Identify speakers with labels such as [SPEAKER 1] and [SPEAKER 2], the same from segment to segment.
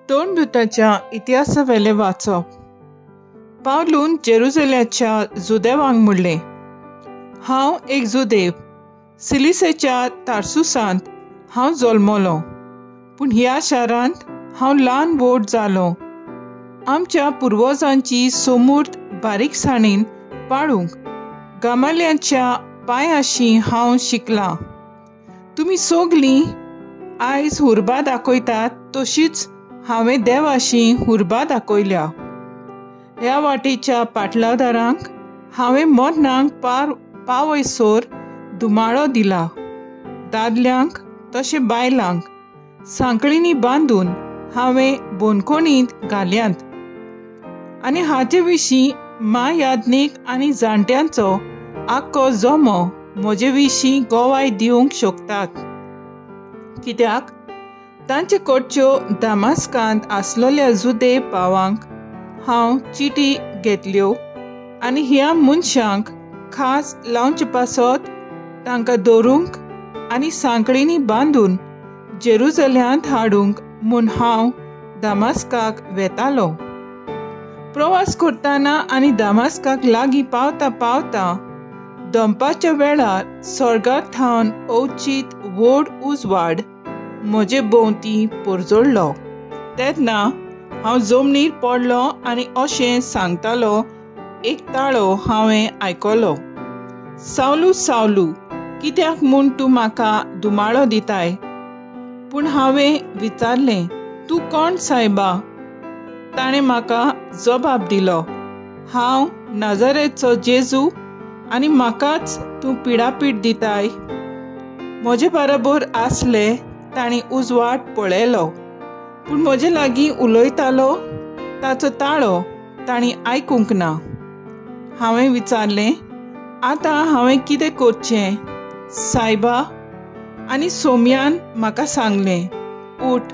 [SPEAKER 1] दोन भुतांच्या इतिहासावेले वाचप. पावलून जेरुसलेमाच्या जुदेवांक म्हणलें, हांव एक जुदेव. सिलिसेच्या तार्सुसांत हांव जल्मलो, पूण ह्या शारांत हांव ल्हान व्हड जालो. आमच्या पुर्वजांची सोमूर्त बारीकसाणेन पाळूंक गमालियलाच्या पांयाशी हांव शिकलां. तुमी सगळीं आयज हुर्बा दाखयतात तशीच हांवें देवाशी हुर्बा दाखयल्या. ह्या वाटेच्या पाटलादारांक हांवें मरणांक पावयसर धुमाळो दिला. दादल्यांक तशें बायलांक सांकळींनी बांदून हांवें बोनकोणींत घाल्यांत. आनी हाचे विशीं माँ याज्ञीक आनी जाणट्यांचो आख्खो जमो म्हजे विशीं गोवाय दिवंक शकतात. कित्याक तांचे कडच्यो दामास्कांत आसलेल्या जुदेव भावांक हांव चिटी घेतल्यो आनी ह्या मनशांक खास लावचे पासत तांकां दवरूंक आनी सांकळींनी बांदून जेरुसलेमांत हाडूंक म्हूण हांव दामास्काक वेतालो. प्रवास करतना आनी दामास्काक लागीं पावता पावता दनपारच्या वेळार सर्गांत थावन अवचीत व्हड उजवाड म्हजे भोंवती परजोडलो. तेन्ना हांव जमनीर पडलो आनी अशें सांगतालो एक ताळो हांवें आयकलो, सावलू सावलू, कित्याक म्हूण तूं म्हाका धुमाळो दिताय? पूण हांवें विचारलें, तूं कोण सायबा? ताणें म्हाका जबाब दिलो, हांव नाजारेचो जेजू आनी म्हाकाच तूं पिडापीड दिताय. म्हजे बरोबर आसले ताणें उजवाड पळयलो, पूण म्हजे लागीं उलयतालो ताचो ताळो ताणें आयकूंक ना. हांवें विचारलें, आतां हांवें कितें करचें? सायबा आनी सोम्यान म्हाका सांगलें, उठ,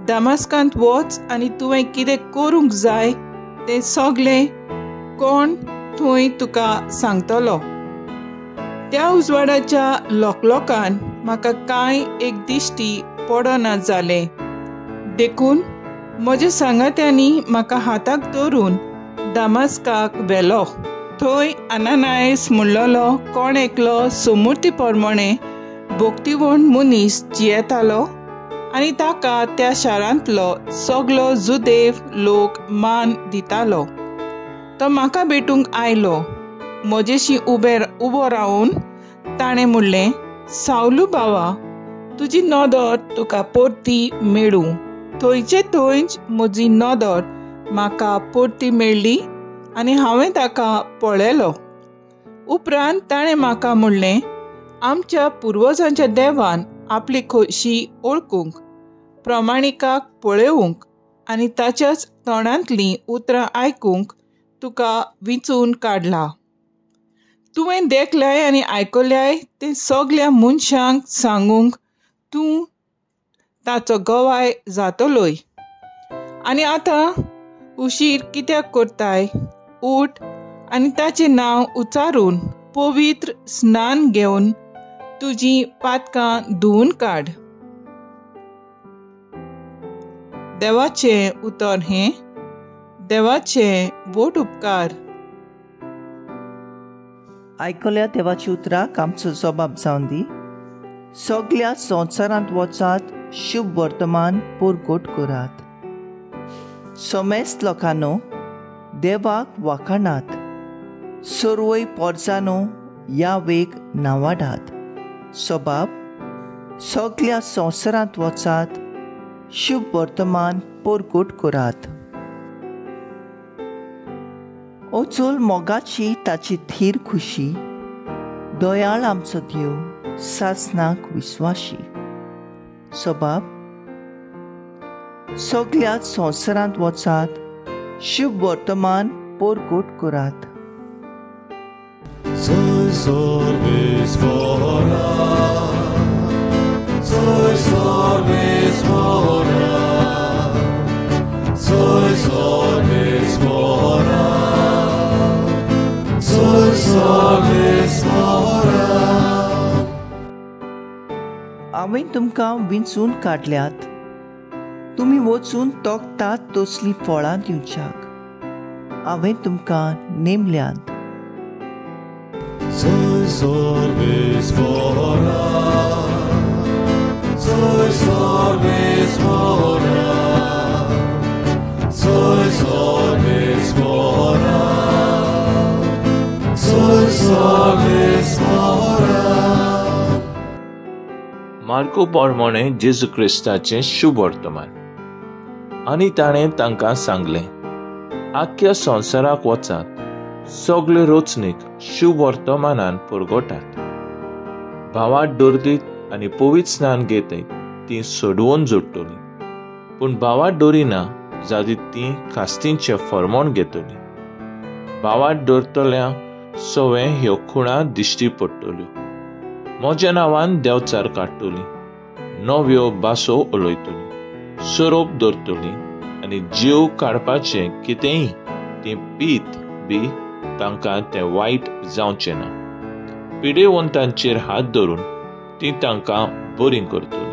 [SPEAKER 1] दामास्कांत वच आनी तुवें कितें करूंक जाय तें सगळें कोण थंय तुका सांगतलो. त्या उजवाडाच्या लोकलोकान म्हाका कांय एक दिश्टी पडना जालें. देखून म्हज्या सांगात्यांनी म्हाका हाताक धरून दामास्काक व्हेलो. थंय आनानायस म्हणलोलो कोण एकलो सोमुर्ती प्रमाणे भोक्तीवण मनीस जियेतालो आनी ताका त्या शारांतलो सगळो जुदेव लोक मान दितालो. तो म्हाका भेटूंक आयलो. म्हजेशी उबो रावन ताणें म्हणलें, सावलू बावा, तुजी नदर तुका परती मेळूं. थंयचे थंयच म्हजी नदर म्हाका परती मेळ्ळी आनी हांवें ताका पळयलो. उपरांत ताणें म्हाका म्हणलें, आमच्या पुर्वजांच्या देवान आपली खोशी ओळखूंक, प्रमाणिकाक पळोवंक आनी ताच्याच तोंडांतलीं उतरां आयकूंक तुका विंचून काडला. तुवें देखल्याय आनी आयकल्याय तें सगळ्या मनशांक सांगूंक तूं ताचो गवाय जातलोय. आनी आतां उशीर कित्याक करताय? उठ आनी ताचें नांव उच्चारून पवित्र स्नान घेवन तुजीं पातकां धुवन काड. देवाचें उतर हें. देवाचे व्हड उपकार.
[SPEAKER 2] आयकल्या देवाची उतराक आमचो जबाब जावन दी. सगळ्या संवसारांत वचात, शुभ वर्तमान परगट करात. समेस्त लोकांनो, देवाक वाखाणात. सर्वय पोरजांनो, यावेक नांवाडात. सबाब, सगळ्या संवसारांत वचात, शुभ वर्तमान परगट करात. ओचोल मोगाची ताची थीर खुशी. दयाळ आमचो देव, सासनाक विस्वाशी. सबाब, सगळ्या संवसारांत वचात, शुभ वर्तमान परगट करात.
[SPEAKER 3] Soy sorbis fora, soy sorbis fora, soy sorbis fora, soy sorbis fora.
[SPEAKER 2] हांवें तुमकां विंचून काडल्यात. तुमी वचून तोखतात तसलीं फळां दिवच्याक हांवें तुमकां नेमल्यांत.
[SPEAKER 3] Soy sorbes fora, soy sorbes fora, soy sorbes fora, soy sorbes fora.
[SPEAKER 4] मार्को पोरमोणे जेजू क्रिस्ताचें शुभ वर्तमान. आनी ताणें तांकां सांगलें, आख्ख्या संवसाराक वचात, सगळे रोचणीक शुभ वर्तमानान पुरगोटात. भावाक दोरलीत आनी पवित्र स्नान घेतयत ती सोडवून जोडटली, पूण भावाक दोरिना जाल्यार ती कास्तींचें फर्मोण घेतली. भावाक दोरतल्या सवय ह्यो खुणा दिश्टी पडटल्यो. म्हज्या नांवान देंवचार काडटली, नव्यो भासो उलयतली, सोरोप दवरतली आनी जीव काडपाचें कितेंय तें पीत बी तांकां तें वायट जावचें ना. पिडेवंतांचेर हात धरून ती तांकां बरीं करतली.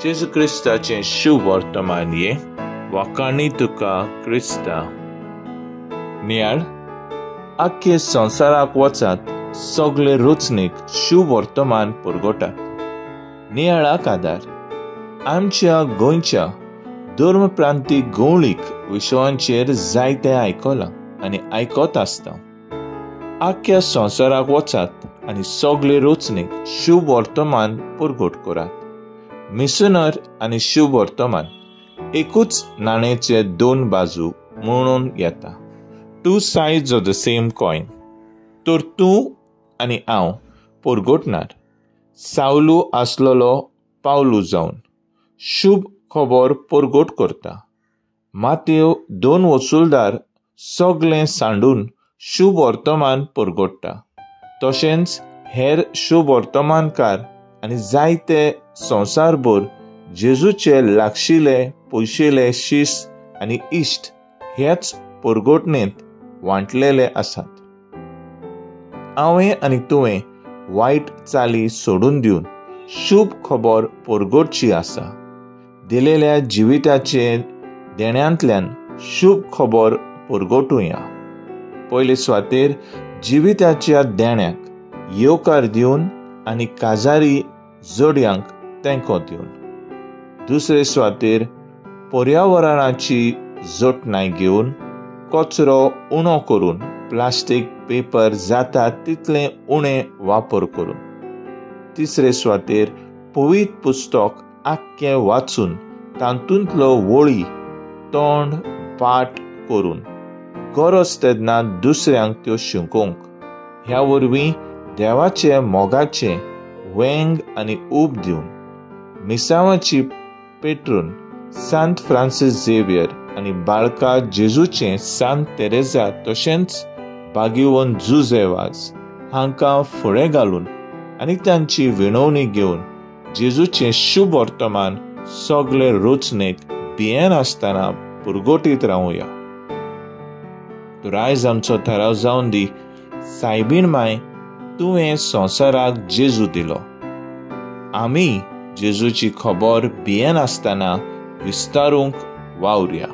[SPEAKER 4] जेजू क्रिस्ताचें शुभ वर्तमान ये वाकाणी तुका क्रिस्ता. नियाळ, आख्खे संवसाराक वचात, सगळे रोचणीक शुभ वर्तमान पुरगोटात. नियाळाक आदार. आमच्या गोंयच्या धर्मप्रांतीक गवळीक विशयांचेर जायतें आयकलां आनी आयकत आसता. आख्ख्या संवसाराक वचात आनी सगळे रोचणीक शुभ वर्तमान पुरगोट करात. मिशनर आनी शुभ वर्तमान एकूच नाणेचे दोन बाजू म्हणून येता. Two sides of the same coin. तर तूं आनी हांव पुरगोटणार. सावलू आसलोलो पावलू जावन शुभ खबर पुरगोट करता. मातयेव 2 वसूलदार सगळें सांडून शुभ वर्तमान पुरगोडटा. तशेंच हेर शुभ वर्तमानकार आनी जायते संवसारभर जेजूचे लागशिले पयशिले शिस आनी इश्ट हेच पुरगोटणेंत वांटलेले आसात. हांवें आनी तुवें वायट चाली सोडून दिवन शुभ खबर पुरगोटची आसा. दिलेल्या जिविताचे देण्यांतल्यान शुभ खबर पुरगोटुया. पयले सुवातेर जिविताच्या देण्याक येवकार दिवन आनी काजारी जोडयांक तेंको दिवन. दुसरे सुवातेर पर्यावरणाची जोटणाय घेवन कचरो उणो करून प्लास्टीक पेपर जाता तितलें उणें वापर करून. तिसरे सुवातेर पवित्र पुस्तक आख्खें वाचून तातूंतलो वळी तोंड पाठ करून गरज तेन्ना दुसऱ्यांक त्यो शिकोवंक. ह्या वरवीं देवाचे मोगाचें वेंग आनी ऊब दिवन मिसावाची पेट्रून सांत फ्रांसीस झेवियर आनी बाळका जेजूचें सांत तेरेजा तशेंच बागिवोन जुजेवाज हांकां फुडें घालून आनी तांची विणवणी घेवन जेजूचें शुभ वर्तमान सगळे रोचणेक भियेन आसतना पुरगोटीत रावुया. तर आयज आमचो थाराव जावन दी, सायबीण माय, तुवें संवसाराक जेजू दिलो. आमी जेजूची खबर भियेन आसतना विस्तारूंक वावरया.